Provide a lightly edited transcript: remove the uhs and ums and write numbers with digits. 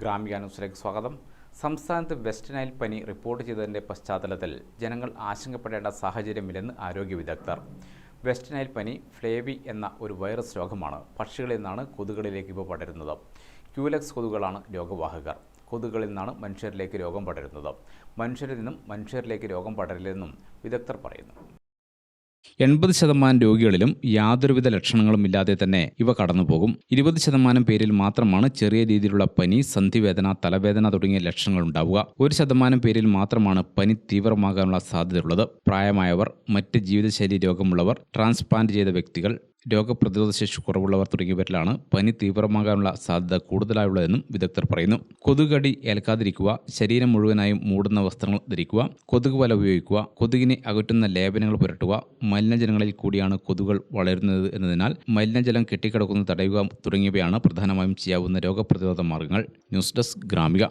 ഗ്രാമിക ന്യൂസിലേക്ക് സ്വാഗതം. സംസ്ഥാനത്ത് വെസ്റ്റ് നൈൽ പനി റിപ്പോർട്ട് ചെയ്തതിൻ്റെ പശ്ചാത്തലത്തിൽ ജനങ്ങൾ ആശങ്കപ്പെടേണ്ട സാഹചര്യമില്ലെന്ന് ആരോഗ്യ വിദഗ്ധർ. വെസ്റ്റ് നൈൽ പനി ഫ്ലേവി എന്ന ഒരു വൈറസ് രോഗമാണ്. പക്ഷികളിൽ നിന്നാണ് കൊതുകുകളിലേക്ക് ഇവ പടരുന്നത്. ക്യൂലെക്സ് കൊതുകുകളാണ് രോഗവാഹകർ. കൊതുകുകളിൽ നിന്നാണ് മനുഷ്യരിലേക്ക് രോഗം പടരുന്നത്. മനുഷ്യരിൽ നിന്നും മനുഷ്യരിലേക്ക് രോഗം പടരില്ലെന്നും വിദഗ്ധർ പറയുന്നു. 80% രോഗികളിലും യാതൊരുവിധ ലക്ഷണങ്ങളും ഇല്ലാതെ തന്നെ ഇവ കടന്നുപോകും. 20% പേരിൽ മാത്രമാണ് ചെറിയ രീതിയിലുള്ള പനി, സന്ധിവേദന, തലവേദന തുടങ്ങിയ ലക്ഷണങ്ങൾ ഉണ്ടാവുക. 1% പേരിൽ മാത്രമാണ് പനി തീവ്രമാകാനുള്ള സാധ്യതയുള്ളത്. പ്രായമായവർ, മറ്റ് ജീവിതശൈലി രോഗമുള്ളവർ, ട്രാൻസ്പ്ലാന്റ് ചെയ്ത വ്യക്തികൾ, രോഗപ്രതിരോധശേഷി കുറവുള്ളവർ തുടങ്ങിയവരിലാണ് പനി തീവ്രമാകാനുള്ള സാധ്യത കൂടുതലായുള്ളതെന്നും വിദഗ്ധർ പറയുന്നു. കൊതുകടി ഏൽക്കാതിരിക്കുക, ശരീരം മുഴുവനായും മൂടുന്ന വസ്ത്രങ്ങൾ ധരിക്കുക, കൊതുക് വല ഉപയോഗിക്കുക, കൊതുകിനെ അകറ്റുന്ന ലേപനങ്ങൾ പുരട്ടുക, മലിനജലങ്ങളിൽ കൂടിയാണ് കൊതുകുകൾ വളരുന്നത് എന്നതിനാൽ മലിനജലം കെട്ടിക്കിടക്കുന്നത് തടയുക തുടങ്ങിയവയാണ് പ്രധാനമായും ചെയ്യാവുന്ന രോഗപ്രതിരോധ മാർഗങ്ങൾ. News desk Gramika.